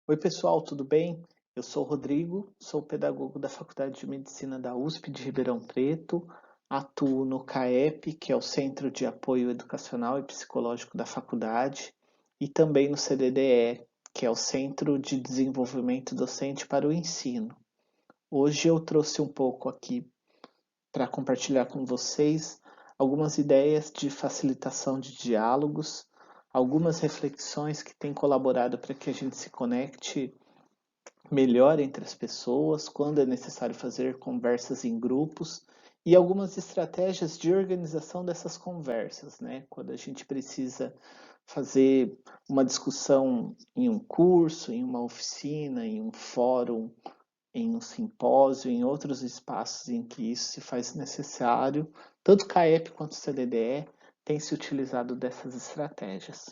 Oi, pessoal, tudo bem? Eu sou o Rodrigo, sou pedagogo da Faculdade de Medicina da USP de Ribeirão Preto, atuo no CAEP, que é o Centro de Apoio Educacional e Psicológico da faculdade, e também no CDDE, que é o Centro de Desenvolvimento Docente para o Ensino. Hoje eu trouxe um pouco aqui para compartilhar com vocês algumas ideias de facilitação de diálogos, algumas reflexões que têm colaborado para que a gente se conecte melhor entre as pessoas, quando é necessário fazer conversas em grupos e algumas estratégias de organização dessas conversas, né? Quando a gente precisa fazer uma discussão em um curso, em uma oficina, em um fórum, em um simpósio, em outros espaços em que isso se faz necessário, tanto CAEP quanto CDDE têm se utilizado dessas estratégias.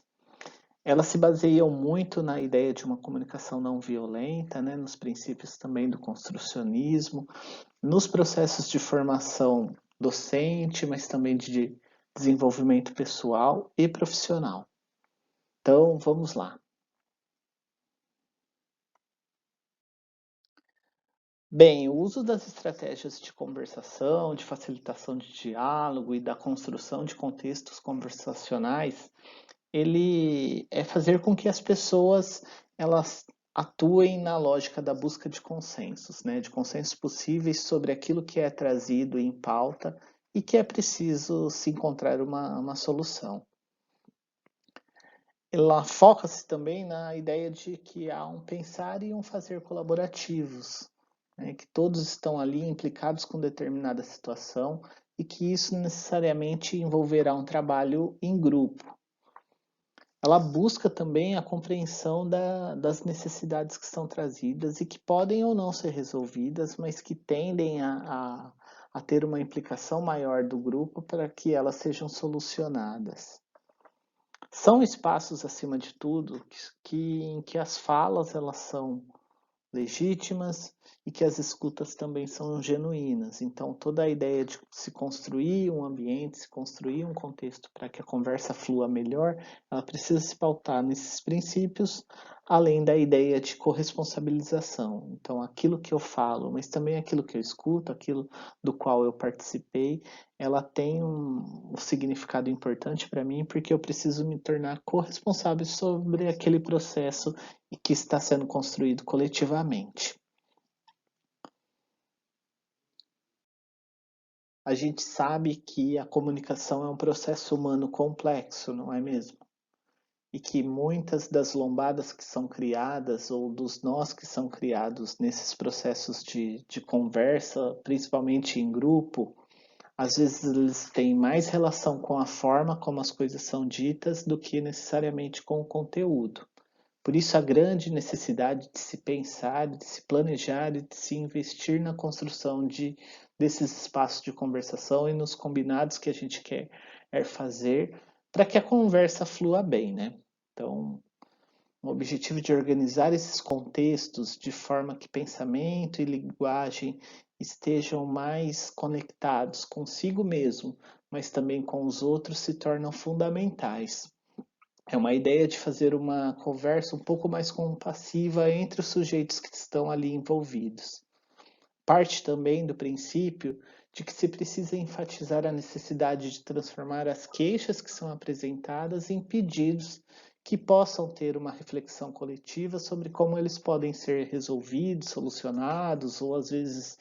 Elas se baseiam muito na ideia de uma comunicação não violenta, né, nos princípios também do construcionismo, nos processos de formação docente, mas também de desenvolvimento pessoal e profissional. Então, vamos lá. Bem, o uso das estratégias de conversação, de facilitação de diálogo e da construção de contextos conversacionais, ele é fazer com que as pessoas elas atuem na lógica da busca de consensos, né? De consensos possíveis sobre aquilo que é trazido em pauta e que é preciso se encontrar uma solução. Ela foca-se também na ideia de que há um pensar e um fazer colaborativos, né? Que todos estão ali implicados com determinada situação e que isso necessariamente envolverá um trabalho em grupo. Ela busca também a compreensão das necessidades que são trazidas e que podem ou não ser resolvidas, mas que tendem a ter uma implicação maior do grupo para que elas sejam solucionadas. São espaços, acima de tudo, em que as falas elas são legítimas e que as escutas também são genuínas. Então, toda a ideia de se construir um ambiente, se construir um contexto para que a conversa flua melhor, ela precisa se pautar nesses princípios, além da ideia de corresponsabilização. Então, aquilo que eu falo, mas também aquilo que eu escuto, aquilo do qual eu participei, ela tem um significado importante para mim, porque eu preciso me tornar corresponsável sobre aquele processo e que está sendo construído coletivamente. A gente sabe que a comunicação é um processo humano complexo, não é mesmo? E que muitas das lombadas que são criadas ou dos nós que são criados nesses processos de conversa, principalmente em grupo, às vezes eles têm mais relação com a forma como as coisas são ditas do que necessariamente com o conteúdo. Por isso, a grande necessidade de se pensar, de se planejar e de se investir na construção desses espaços de conversação e nos combinados que a gente quer fazer para que a conversa flua bem, né? Então, o objetivo de organizar esses contextos de forma que pensamento e linguagem estejam mais conectados consigo mesmo, mas também com os outros, se tornam fundamentais. É uma ideia de fazer uma conversa um pouco mais compassiva entre os sujeitos que estão ali envolvidos. Parte também do princípio de que se precisa enfatizar a necessidade de transformar as queixas que são apresentadas em pedidos que possam ter uma reflexão coletiva sobre como eles podem ser resolvidos, solucionados, ou às vezes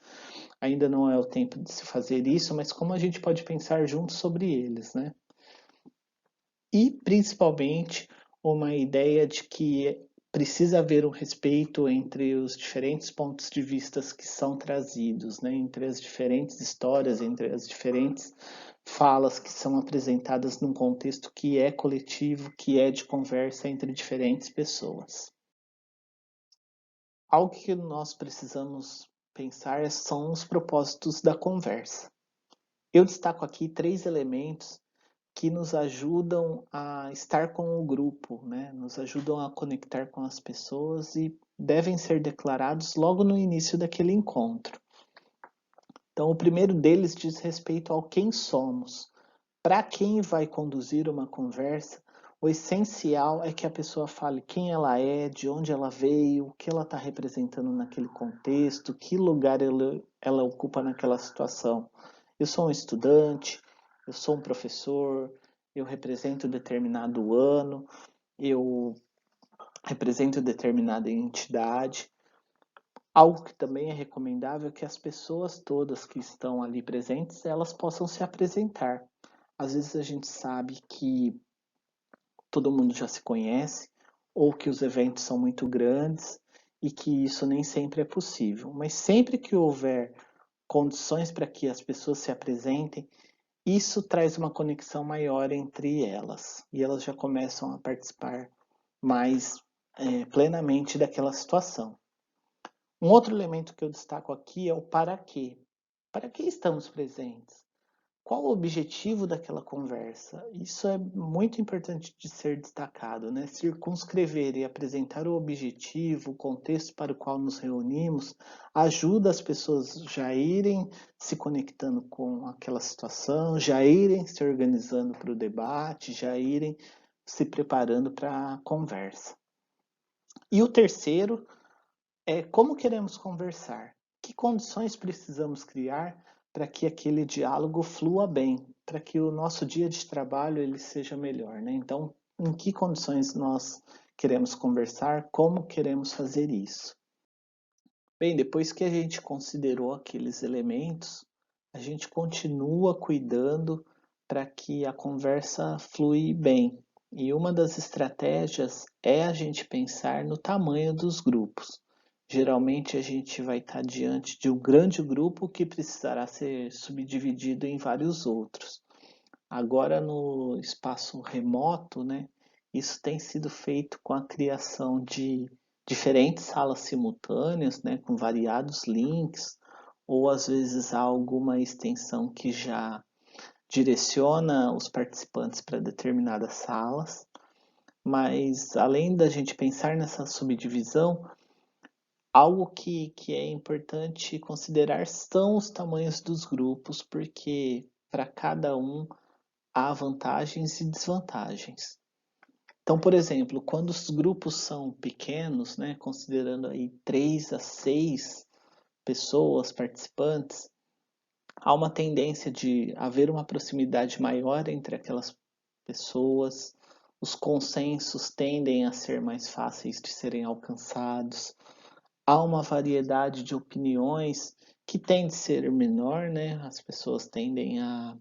ainda não é o tempo de se fazer isso, mas como a gente pode pensar juntos sobre eles, né? E principalmente uma ideia de que precisa haver um respeito entre os diferentes pontos de vista que são trazidos, né? Entre as diferentes histórias, entre as diferentes falas que são apresentadas num contexto que é coletivo, que é de conversa entre diferentes pessoas. Algo que nós precisamos pensar são os propósitos da conversa. Eu destaco aqui três elementos que nos ajudam a estar com o grupo, né? Nos ajudam a conectar com as pessoas e devem ser declarados logo no início daquele encontro. Então, o primeiro deles diz respeito ao quem somos. Para quem vai conduzir uma conversa, O essencial é que a pessoa fale quem ela é, de onde ela veio, o que ela está representando naquele contexto, que lugar ela ocupa naquela situação. Eu sou um estudante, eu sou um professor, eu represento determinado ano, eu represento determinada entidade. Algo que também é recomendável é que as pessoas todas que estão ali presentes, elas possam se apresentar. Às vezes a gente sabe que todo mundo já se conhece, ou que os eventos são muito grandes e que isso nem sempre é possível. Mas sempre que houver condições para que as pessoas se apresentem, isso traz uma conexão maior entre elas e elas já começam a participar mais plenamente daquela situação. Um outro elemento que eu destaco aqui é o para quê. Para que estamos presentes? Qual o objetivo daquela conversa? Isso é muito importante de ser destacado, né? Circunscrever e apresentar o objetivo, o contexto para o qual nos reunimos, ajuda as pessoas já irem se conectando com aquela situação, já irem se organizando para o debate, já irem se preparando para a conversa. E o terceiro é como queremos conversar, que condições precisamos criar para que aquele diálogo flua bem, para que o nosso dia de trabalho ele seja melhor, né? Então, em que condições nós queremos conversar, como queremos fazer isso? Bem, depois que a gente considerou aqueles elementos, a gente continua cuidando para que a conversa flui bem. E uma das estratégias é a gente pensar no tamanho dos grupos. Geralmente a gente vai estar diante de um grande grupo que precisará ser subdividido em vários outros. Agora no espaço remoto, né, isso tem sido feito com a criação de diferentes salas simultâneas, né, com variados links, ou às vezes há alguma extensão que já direciona os participantes para determinadas salas. Mas além da gente pensar nessa subdivisão, algo que é importante considerar são os tamanhos dos grupos, porque para cada um há vantagens e desvantagens. Então, por exemplo, quando os grupos são pequenos, né, considerando aí 3 a 6 pessoas participantes, há uma tendência de haver uma proximidade maior entre aquelas pessoas, os consensos tendem a ser mais fáceis de serem alcançados, há uma variedade de opiniões que tende a ser menor, né? As pessoas tendem a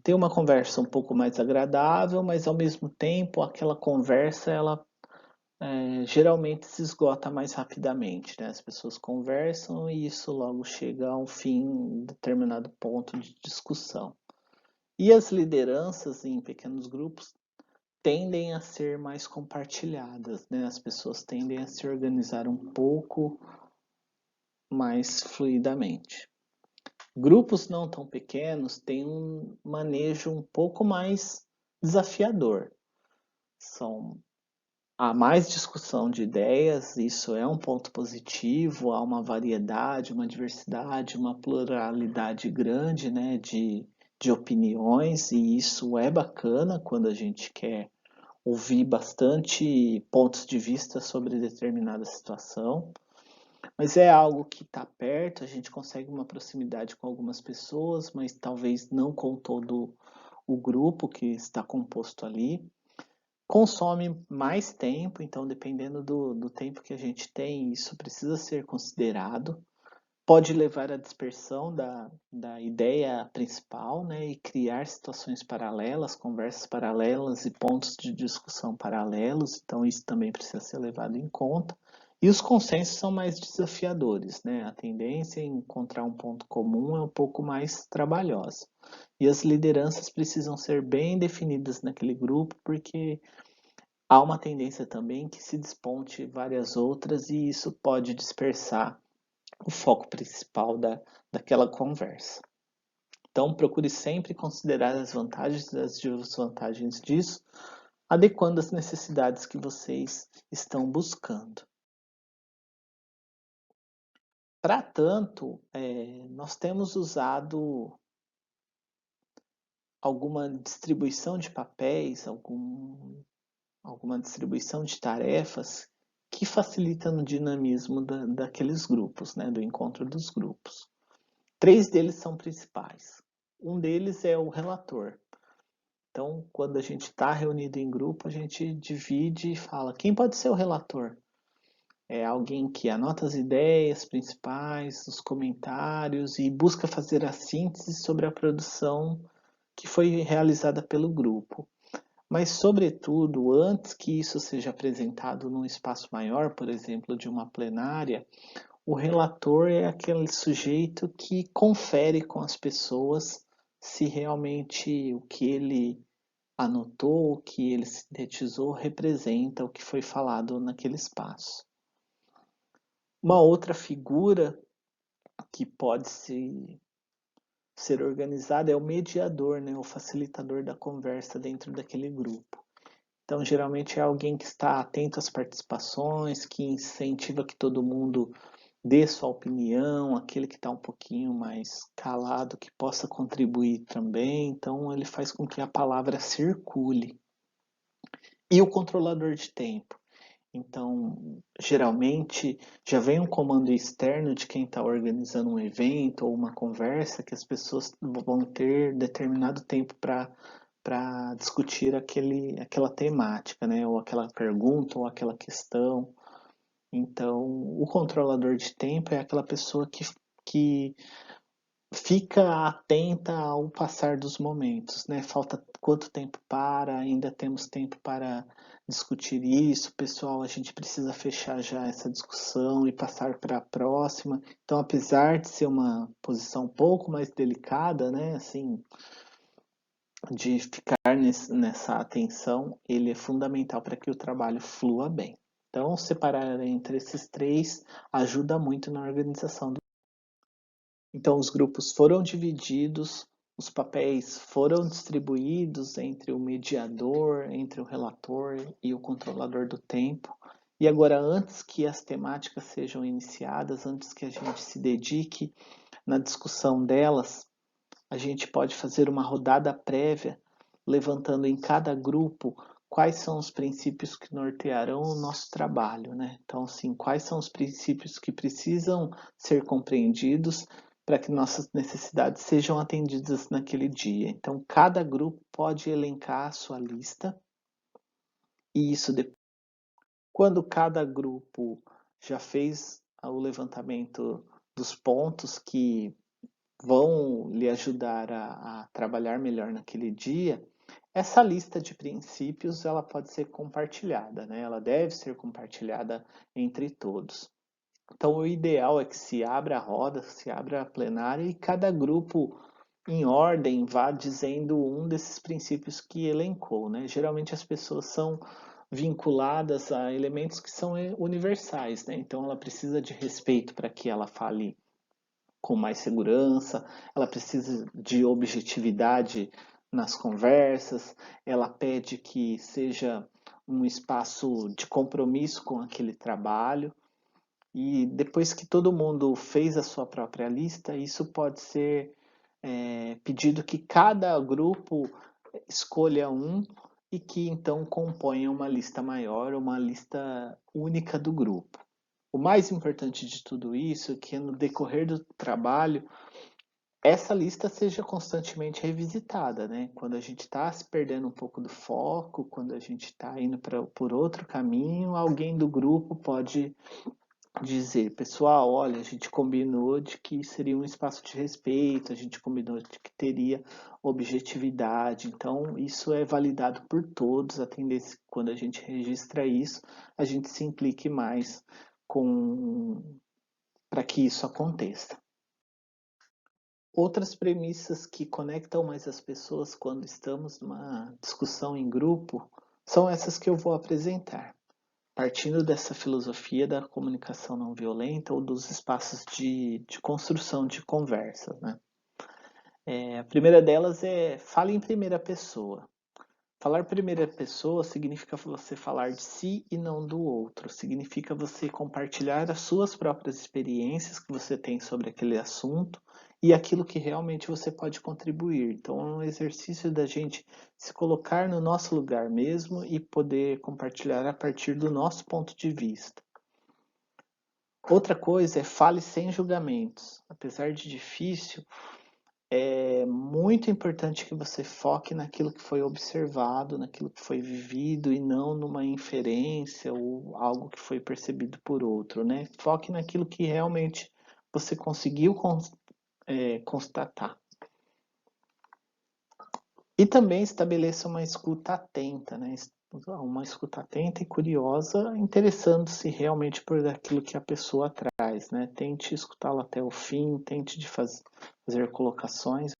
ter uma conversa um pouco mais agradável, mas ao mesmo tempo aquela conversa ela geralmente se esgota mais rapidamente, né? As pessoas conversam e isso logo chega a um fim, um determinado ponto de discussão. E as lideranças em pequenos grupos tendem a ser mais compartilhadas, né? As pessoas tendem a se organizar um pouco mais fluidamente. Grupos não tão pequenos têm um manejo um pouco mais desafiador. São, há mais discussão de ideias, isso é um ponto positivo, há uma variedade, uma diversidade, uma pluralidade grande, né, de opiniões, e isso é bacana quando a gente quer ouvir bastante pontos de vista sobre determinada situação. Mas é algo que está perto, a gente consegue uma proximidade com algumas pessoas, mas talvez não com todo o grupo que está composto ali. Consome mais tempo, então dependendo do tempo que a gente tem, isso precisa ser considerado. Pode levar à dispersão da ideia principal, né, e criar situações paralelas, conversas paralelas e pontos de discussão paralelos, então isso também precisa ser levado em conta. E os consensos são mais desafiadores, né? A tendência em encontrar um ponto comum é um pouco mais trabalhosa. E as lideranças precisam ser bem definidas naquele grupo, porque há uma tendência também que se desponte várias outras e isso pode dispersar o foco principal daquela conversa. Então, procure sempre considerar as vantagens e as desvantagens disso, adequando as necessidades que vocês estão buscando. Para tanto, nós temos usado alguma distribuição de papéis, alguma distribuição de tarefas que facilita no dinamismo daqueles grupos, né, do encontro dos grupos. 3 deles são principais. Um deles é o relator. Então, quando a gente está reunido em grupo, a gente divide e fala: quem pode ser o relator? É alguém que anota as ideias principais, os comentários e busca fazer a síntese sobre a produção que foi realizada pelo grupo. Mas, sobretudo, antes que isso seja apresentado num espaço maior, por exemplo, de uma plenária, o relator é aquele sujeito que confere com as pessoas se realmente o que ele anotou, o que ele sintetizou, representa o que foi falado naquele espaço. Uma outra figura que pode ser organizada é o mediador, né, o facilitador da conversa dentro daquele grupo. Então, geralmente é alguém que está atento às participações, que incentiva que todo mundo dê sua opinião, aquele que está um pouquinho mais calado, que possa contribuir também. Então, ele faz com que a palavra circule. E o controlador de tempo. Então, geralmente, já vem um comando externo de quem está organizando um evento ou uma conversa que as pessoas vão ter determinado tempo para discutir aquela temática, né? Ou aquela pergunta ou aquela questão. Então, o controlador de tempo é aquela pessoa que fica atenta ao passar dos momentos, né? Falta quanto tempo para, ainda temos tempo para discutir isso, pessoal, a gente precisa fechar já essa discussão e passar para a próxima. Então, apesar de ser uma posição um pouco mais delicada, né, assim, de ficar nessa atenção, ele é fundamental para que o trabalho flua bem. Então, separar entre esses 3 ajuda muito na organização. Então, os grupos foram divididos, os papéis foram distribuídos entre o mediador, entre o relator e o controlador do tempo. E agora, antes que as temáticas sejam iniciadas, antes que a gente se dedique na discussão delas, a gente pode fazer uma rodada prévia, levantando em cada grupo quais são os princípios que nortearão o nosso trabalho, né? Então, assim, quais são os princípios que precisam ser compreendidos para que nossas necessidades sejam atendidas naquele dia. Então, cada grupo pode elencar a sua lista e isso quando cada grupo já fez o levantamento dos pontos que vão lhe ajudar a trabalhar melhor naquele dia, essa lista de princípios ela pode ser compartilhada, né? Ela deve ser compartilhada entre todos. Então, o ideal é que se abra a roda, se abra a plenária e cada grupo, em ordem, vá dizendo um desses princípios que elencou, né? Geralmente as pessoas são vinculadas a elementos que são universais, né? Então, ela precisa de respeito para que ela fale com mais segurança, ela precisa de objetividade nas conversas, ela pede que seja um espaço de compromisso com aquele trabalho. E depois que todo mundo fez a sua própria lista, isso pode ser pedido que cada grupo escolha um e que então componha uma lista maior, uma lista única do grupo. O mais importante de tudo isso é que no decorrer do trabalho essa lista seja constantemente revisitada, né? Quando a gente está se perdendo um pouco do foco, quando a gente está indo por outro caminho, alguém do grupo pode dizer, pessoal, olha, a gente combinou de que seria um espaço de respeito, a gente combinou de que teria objetividade, então isso é validado por todos, a tendência quando a gente registra isso, a gente se implique mais com para que isso aconteça. Outras premissas que conectam mais as pessoas quando estamos numa discussão em grupo são essas que eu vou apresentar. Partindo dessa filosofia da comunicação não violenta ou dos espaços de construção de conversa, né? A primeira delas é fale em primeira pessoa. Falar primeira pessoa significa você falar de si e não do outro. Significa você compartilhar as suas próprias experiências que você tem sobre aquele assunto e aquilo que realmente você pode contribuir. Então, é um exercício da gente se colocar no nosso lugar mesmo e poder compartilhar a partir do nosso ponto de vista. Outra coisa é fale sem julgamentos. Apesar de difícil, é muito importante que você foque naquilo que foi observado, naquilo que foi vivido e não numa inferência ou algo que foi percebido por outro, né? Foque naquilo que realmente você conseguiu constatar. E também estabeleça uma escuta atenta, né? Uma escuta atenta e curiosa, interessando-se realmente por aquilo que a pessoa traz, né? Tente escutá-la até o fim, tente de fazer colocações.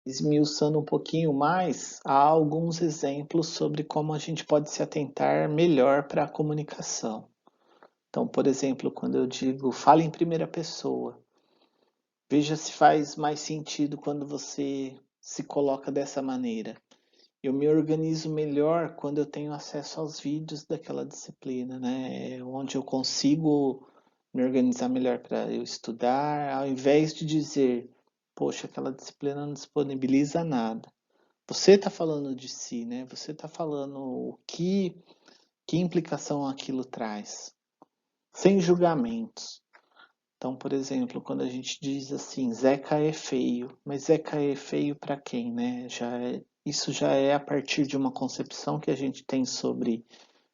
Esmiuçando um pouquinho mais, há alguns exemplos sobre como a gente pode se atentar melhor para a comunicação. Então, por exemplo, quando eu digo fale em primeira pessoa, veja se faz mais sentido quando você se coloca dessa maneira. Eu me organizo melhor quando eu tenho acesso aos vídeos daquela disciplina, né? Onde eu consigo me organizar melhor para eu estudar, ao invés de dizer, poxa, aquela disciplina não disponibiliza nada. Você está falando de si, né? Você está falando que implicação aquilo traz, sem julgamentos. Então, por exemplo, quando a gente diz assim, Zeca é feio, mas Zeca é feio para quem, né? Isso já é a partir de uma concepção que a gente tem sobre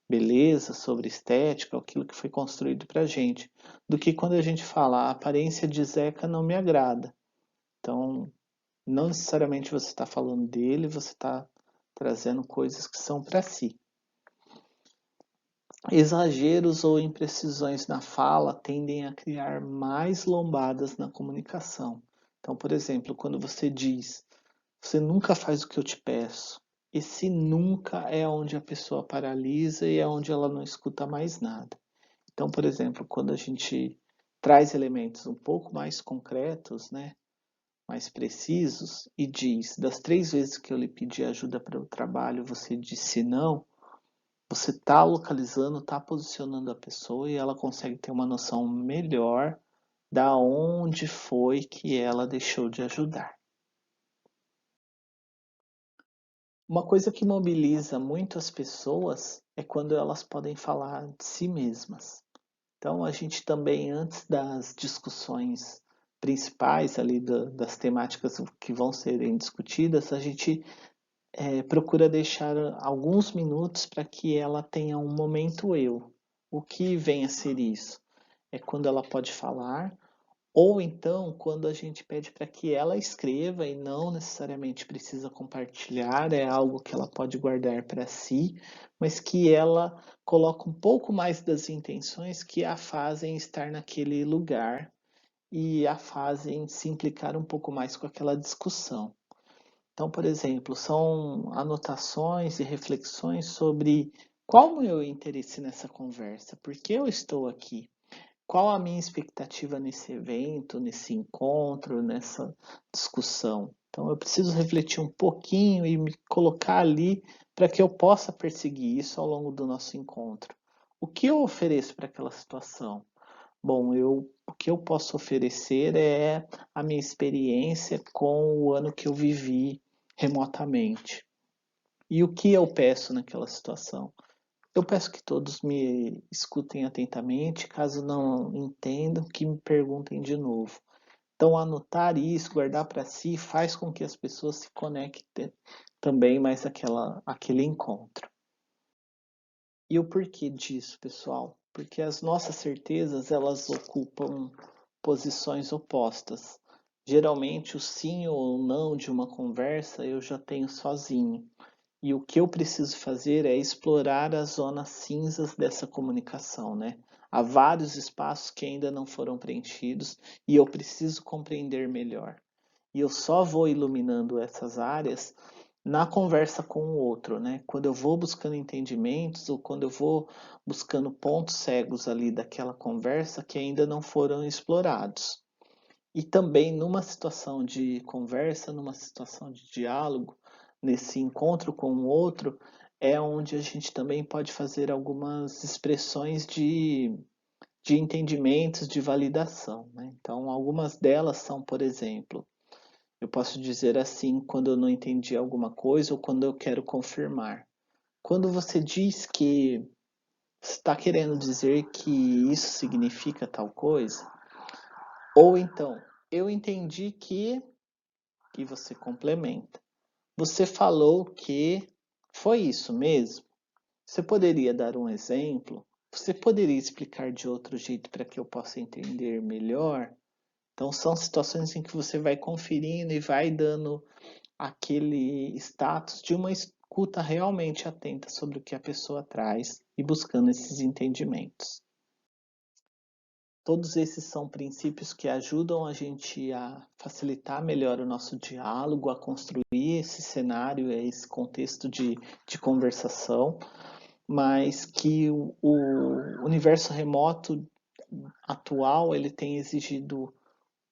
beleza, sobre estética, aquilo que foi construído para a gente, do que quando a gente fala a aparência de Zeca não me agrada. Então, não necessariamente você está falando dele, você está trazendo coisas que são para si. Exageros ou imprecisões na fala tendem a criar mais lombadas na comunicação. Então, por exemplo, quando você diz, você nunca faz o que eu te peço, esse nunca é onde a pessoa paralisa e é onde ela não escuta mais nada. Então, por exemplo, quando a gente traz elementos um pouco mais concretos, né, mais precisos, e diz, das 3 vezes que eu lhe pedi ajuda para o trabalho, você disse não, você está localizando, está posicionando a pessoa e ela consegue ter uma noção melhor da onde foi que ela deixou de ajudar. Uma coisa que mobiliza muito as pessoas é quando elas podem falar de si mesmas. Então, a gente também, antes das discussões principais ali das temáticas que vão serem discutidas, a gente procura deixar alguns minutos para que ela tenha um momento eu. O que vem a ser isso? É quando ela pode falar, ou então quando a gente pede para que ela escreva e não necessariamente precisa compartilhar, é algo que ela pode guardar para si, mas que ela coloca um pouco mais das intenções que a fazem estar naquele lugar e a fazem se implicar um pouco mais com aquela discussão. Então, por exemplo, são anotações e reflexões sobre qual o meu interesse nessa conversa, por que eu estou aqui, qual a minha expectativa nesse evento, nesse encontro, nessa discussão. Então, eu preciso refletir um pouquinho e me colocar ali para que eu possa perseguir isso ao longo do nosso encontro. O que eu ofereço para aquela situação? Bom, o que eu posso oferecer é a minha experiência com o ano que eu vivi remotamente. E o que eu peço naquela situação? Eu peço que todos me escutem atentamente, caso não entendam, que me perguntem de novo. Então, anotar isso, guardar para si, faz com que as pessoas se conectem também mais aquele encontro. E o porquê disso, pessoal? Porque as nossas certezas, elas ocupam posições opostas. Geralmente, o sim ou não de uma conversa eu já tenho sozinho. E o que eu preciso fazer é explorar as zonas cinzas dessa comunicação, né? Há vários espaços que ainda não foram preenchidos e eu preciso compreender melhor. E eu só vou iluminando essas áreas na conversa com o outro, né? Quando eu vou buscando entendimentos ou quando eu vou buscando pontos cegos ali daquela conversa que ainda não foram explorados. E também numa situação de conversa, numa situação de diálogo, nesse encontro com o outro, é onde a gente também pode fazer algumas expressões de entendimentos, de validação, né? Então, algumas delas são, por exemplo, eu posso dizer assim quando eu não entendi alguma coisa ou quando eu quero confirmar. Quando você diz que está querendo dizer que isso significa tal coisa, ou então, eu entendi que, e você complementa. Você falou que foi isso mesmo? Você poderia dar um exemplo? Você poderia explicar de outro jeito para que eu possa entender melhor? Então, são situações em que você vai conferindo e vai dando aquele status de uma escuta realmente atenta sobre o que a pessoa traz e buscando esses entendimentos. Todos esses são princípios que ajudam a gente a facilitar melhor o nosso diálogo, a construir esse cenário, esse contexto de conversação, mas que o universo remoto atual ele tem exigido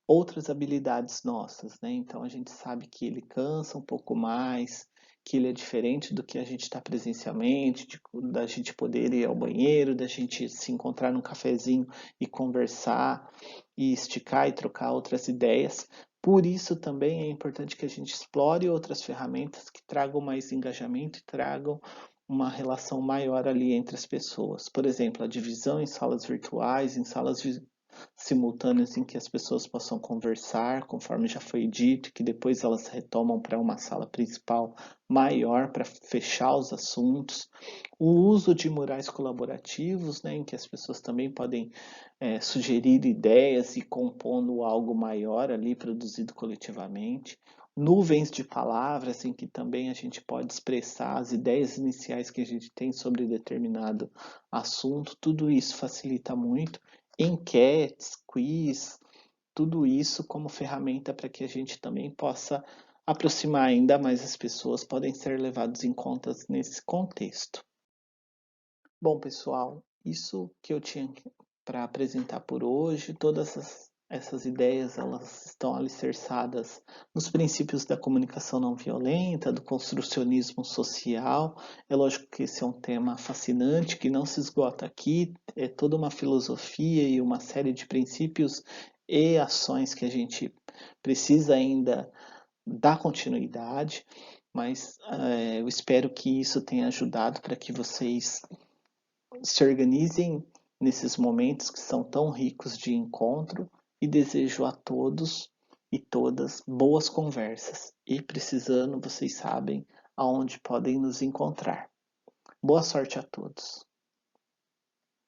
outras habilidades nossas, né? Então a gente sabe que ele cansa um pouco mais, que ele é diferente do que a gente está presencialmente, da gente poder ir ao banheiro, da gente se encontrar num cafezinho e conversar, e esticar e trocar outras ideias. Por isso também é importante que a gente explore outras ferramentas que tragam mais engajamento e tragam uma relação maior ali entre as pessoas. Por exemplo, a divisão em salas virtuais, em salas simultâneas em que as pessoas possam conversar, conforme já foi dito, que depois elas retomam para uma sala principal maior para fechar os assuntos. O uso de murais colaborativos, né, em que as pessoas também podem sugerir ideias e compondo algo maior ali produzido coletivamente. Nuvens de palavras em que também a gente pode expressar as ideias iniciais que a gente tem sobre determinado assunto. Tudo isso facilita muito enquetes, quiz, tudo isso como ferramenta para que a gente também possa aproximar ainda mais as pessoas, podem ser levados em conta nesse contexto. Bom, pessoal, isso que eu tinha para apresentar por hoje, todas essas ideias elas estão alicerçadas nos princípios da comunicação não violenta, do construcionismo social. É lógico que esse é um tema fascinante que não se esgota aqui, é toda uma filosofia e uma série de princípios e ações que a gente precisa ainda dar continuidade, mas eu espero que isso tenha ajudado para que vocês se organizem nesses momentos que são tão ricos de encontro e desejo a todos e todas boas conversas. E precisando, vocês sabem aonde podem nos encontrar. Boa sorte a todos.